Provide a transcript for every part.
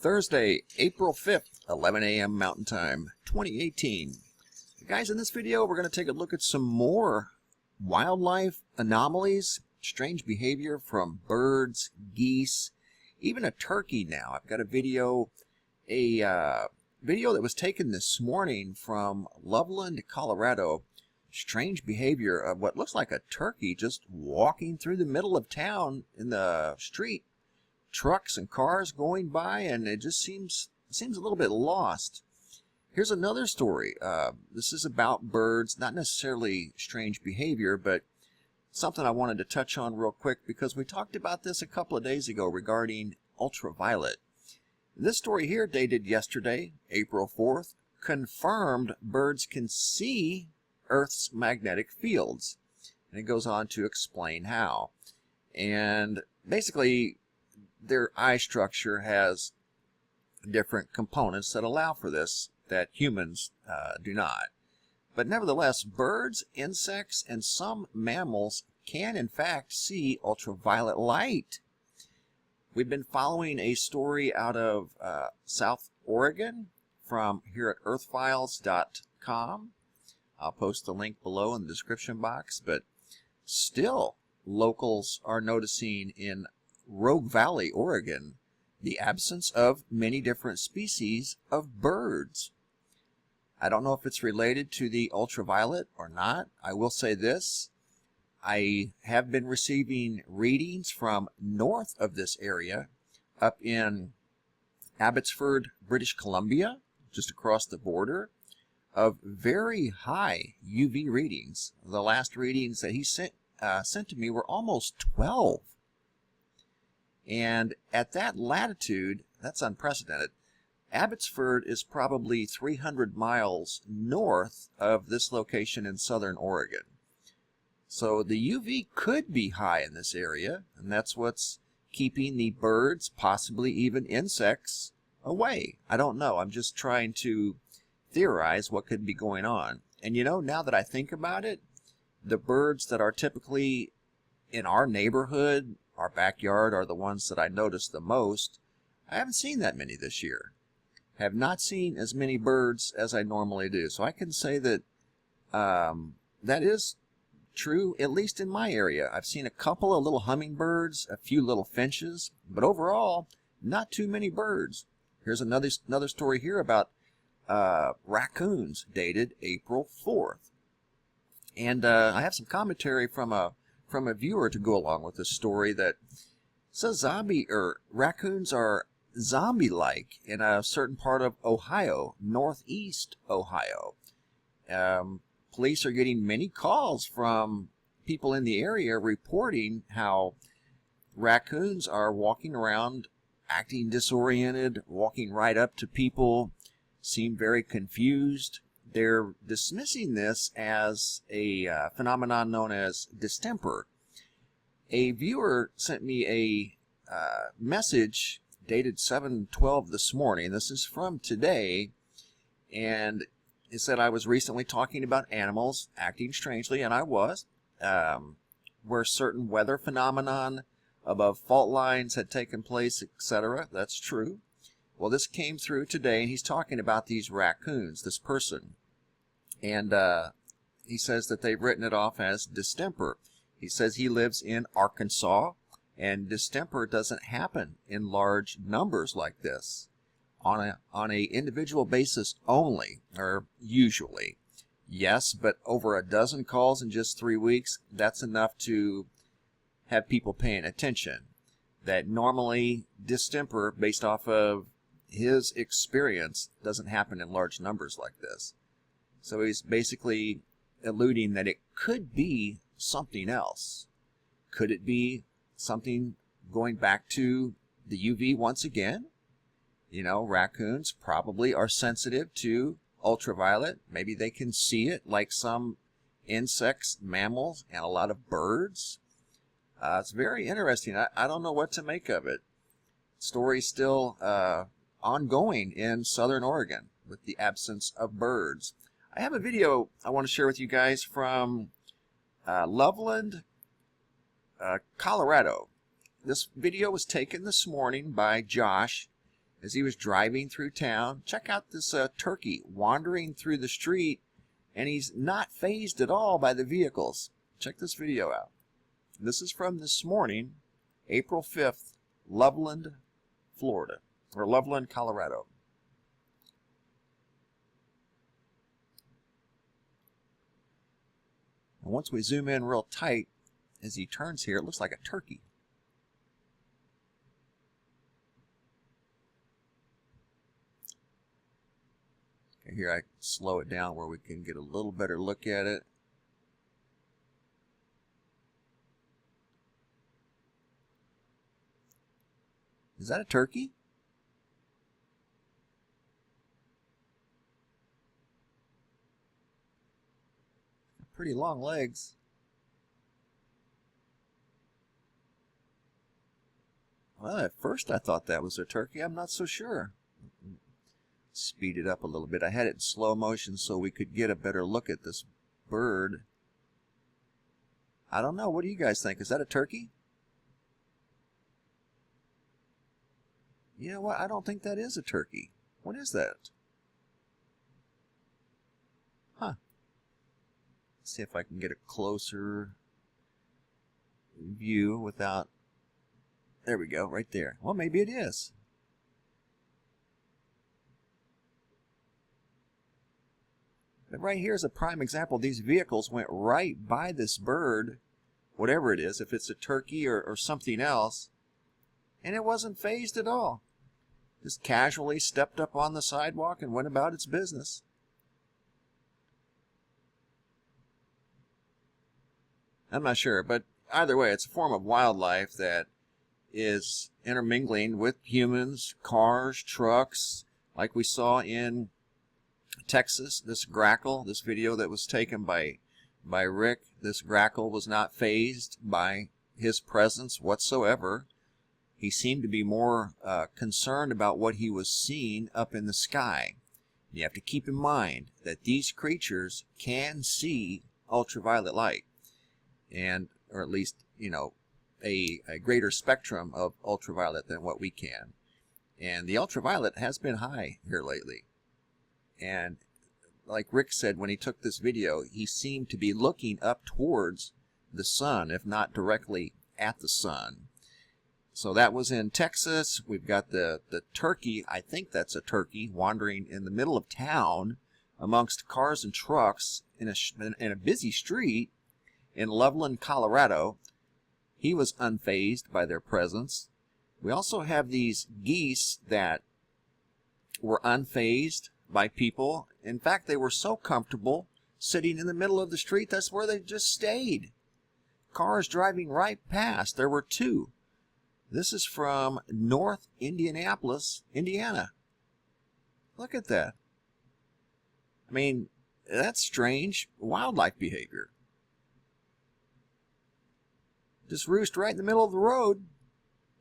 Thursday, April 5th, 11 a.m. Mountain Time, 2018. Guys, in this video, we're going to take a look at some more wildlife anomalies, strange behavior from birds, geese, even a turkey now. I've got a video that was taken this morning from Loveland, Colorado. Strange behavior of what looks like a turkey just walking through the middle of town in the street. Trucks and cars going by, and it just seems a little bit lost. Here's another story. This is about birds, not necessarily strange behavior, but something I wanted to touch on real quick because we talked about this a couple of days ago regarding ultraviolet. This story here, dated yesterday, April 4th, confirmed birds can see Earth's magnetic fields. And it goes on to explain how. And basically, their eye structure has different components that allow for this that humans do not. But nevertheless, birds, insects, and some mammals can in fact see ultraviolet light. We've been following a story out of South Oregon from here at earthfiles.com. I'll post the link below in the description box, but still locals are noticing in Rogue Valley, Oregon, the absence of many different species of birds. I don't know if it's related to the ultraviolet or not. I will say this. I have been receiving readings from north of this area, up in Abbotsford, British Columbia, just across the border, of very high UV readings. The last readings that he sent to me were almost 12. And at that latitude, that's unprecedented. Abbotsford is probably 300 miles north of this location in southern Oregon. So the UV could be high in this area, and that's what's keeping the birds, possibly even insects, away. I don't know. I'm just trying to theorize what could be going on. And you know, now that I think about it, the birds that are typically in our neighborhood, our backyard, are the ones that I notice the most. I haven't seen that many this year. Have not seen as many birds as I normally do. So I can say that that is true, at least in my area. I've seen a couple of little hummingbirds, a few little finches, but overall, not too many birds. Here's another story here about raccoons, dated April 4th. And I have some commentary from a viewer to go along with this story that says raccoons are zombie-like in a certain part of Ohio, northeast Ohio. Police are getting many calls from people in the area reporting how raccoons are walking around acting disoriented, walking right up to people, seem very confused. They're dismissing this as a phenomenon known as distemper. A viewer sent me a message dated 7/12 this morning. This is from today, and it said I was recently talking about animals acting strangely, and I was, where certain weather phenomenon above fault lines had taken place, etc. That's true. Well, this came through today, and he's talking about these raccoons, this person. And he says that they've written it off as distemper. He says he lives in Arkansas, and distemper doesn't happen in large numbers like this. On a individual basis only, or usually. Yes, but over a dozen calls in just 3 weeks, that's enough to have people paying attention. That normally distemper, based off of his experience, doesn't happen in large numbers like this. So he's basically alluding that it could be something else. Could it be something going back to the UV once again? You know, raccoons probably are sensitive to ultraviolet. Maybe they can see it like some insects, mammals, and a lot of birds. It's very interesting. I don't know what to make of it. Story's still ongoing in southern Oregon with the absence of birds. I have a video I want to share with you guys from Loveland, Colorado. This video was taken this morning by Josh. as he was driving through town. Check out this turkey wandering through the street, and he's not fazed at all by the vehicles. Check this video out. This is from this morning, April 5th, Loveland, Florida, or Loveland, Colorado. And once we zoom in real tight, as he turns here, it looks like a turkey. Okay, here I slow it down where we can get a little better look at it. Is that a turkey? Pretty long legs. Well, at first I thought that was a turkey. I'm not so sure. Speed it up a little bit. I had it in slow motion so we could get a better look at this bird. I don't know. What do you guys think? Is that a turkey? You know what? I don't think that is a turkey. What is that? Huh. Let's see if I can get a closer view without... There we go, right there. Well, maybe it is. But right here is a prime example. These vehicles went right by this bird, whatever it is, if it's a turkey or something else, and it wasn't fazed at all. Just casually stepped up on the sidewalk and went about its business. I'm not sure, but either way, it's a form of wildlife that is intermingling with humans, cars, trucks, like we saw in Texas. This grackle, this video that was taken by Rick, this grackle was not fazed by his presence whatsoever. He seemed to be more concerned about what he was seeing up in the sky. You have to keep in mind that these creatures can see ultraviolet light, and or at least, you know, a greater spectrum of ultraviolet than what we can. And the ultraviolet has been high here lately. And like Rick said when he took this video, he seemed to be looking up towards the sun, if not directly at the sun. So that was in Texas. We've got the turkey, I think that's a turkey, wandering in the middle of town amongst cars and trucks in a busy street in Loveland, Colorado. He was unfazed by their presence. We also have these geese that were unfazed by people. In fact, they were so comfortable sitting in the middle of the street, that's where they just stayed. Cars driving right past. There were two. This is from North Indianapolis, Indiana. Look at that. I mean, that's strange wildlife behavior. Just roost right in the middle of the road,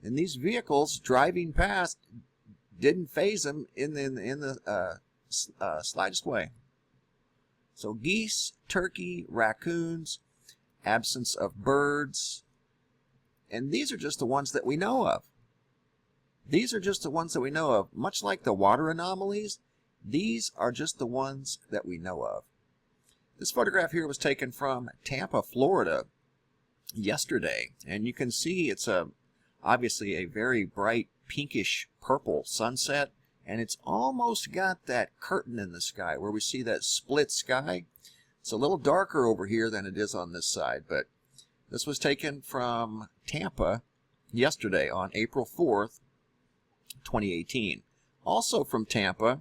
and these vehicles driving past didn't faze them in the slightest way. So geese, turkey, raccoons, absence of birds, and these are just the ones that we know of. These are just the ones that we know of. Much like the water anomalies, these are just the ones that we know of. This photograph here was taken from Tampa, Florida, yesterday, and you can see it's obviously a very bright pinkish purple sunset, and it's almost got that curtain in the sky where we see that split sky. It's a little darker over here than it is on this side, but this was taken from Tampa yesterday on April 4th, 2018. Also from Tampa,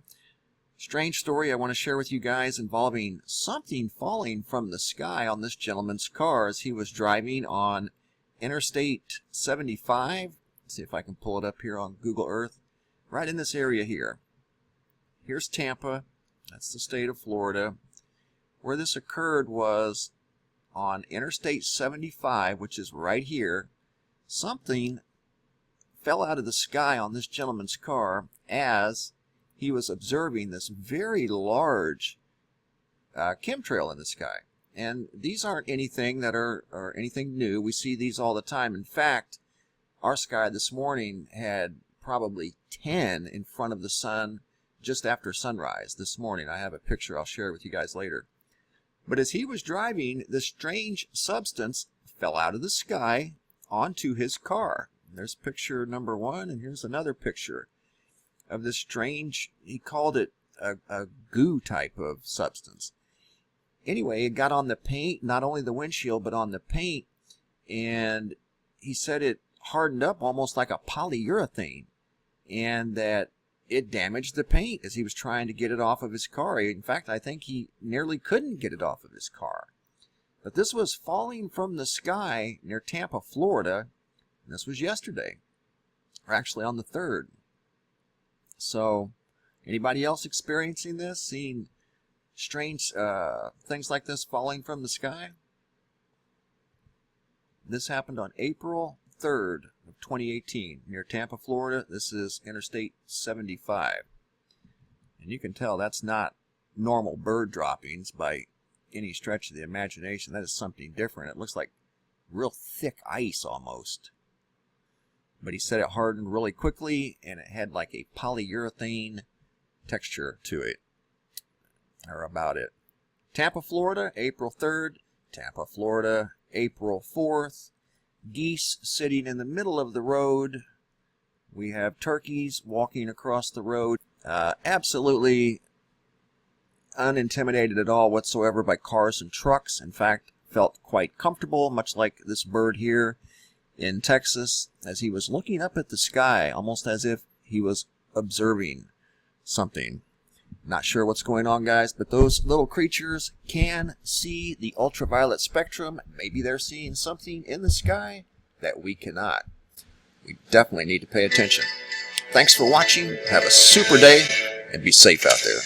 strange story I want to share with you guys involving something falling from the sky on this gentleman's car as he was driving on Interstate 75. Let's see if I can pull it up here on Google Earth. Right in this area here. Here's Tampa. That's the state of Florida. Where this occurred was on Interstate 75, which is right here. Something fell out of the sky on this gentleman's car as he was observing this very large chemtrail in the sky. And these aren't anything that are anything new. We see these all the time. In fact, our sky this morning had probably 10 in front of the sun just after sunrise this morning. I have a picture I'll share with you guys later. But as he was driving, this strange substance fell out of the sky onto his car. There's picture number 1, and here's another picture of this strange, he called it a goo type of substance. Anyway, it got on the paint, not only the windshield, but on the paint, and he said it hardened up almost like a polyurethane, and that it damaged the paint as he was trying to get it off of his car. In fact, I think he nearly couldn't get it off of his car. But this was falling from the sky near Tampa, Florida. And this was yesterday, or actually on the 3rd. So, anybody else experiencing this, seeing strange things like this falling from the sky? This happened on April 3rd of 2018 near Tampa, Florida. This is Interstate 75. And you can tell that's not normal bird droppings by any stretch of the imagination. That is something different. It looks like real thick ice almost. But he said it hardened really quickly, and it had like a polyurethane texture to it, or about it. Tampa, Florida, April 3rd. Tampa, Florida, April 4th. Geese sitting in the middle of the road. We have turkeys walking across the road. Absolutely unintimidated at all whatsoever by cars and trucks. In fact, felt quite comfortable, much like this bird here in Texas, as he was looking up at the sky, almost as if he was observing something. Not sure what's going on, guys, but those little creatures can see the ultraviolet spectrum. Maybe they're seeing something in the sky that we cannot. We definitely need to pay attention. Thanks for watching. Have a super day, and be safe out there.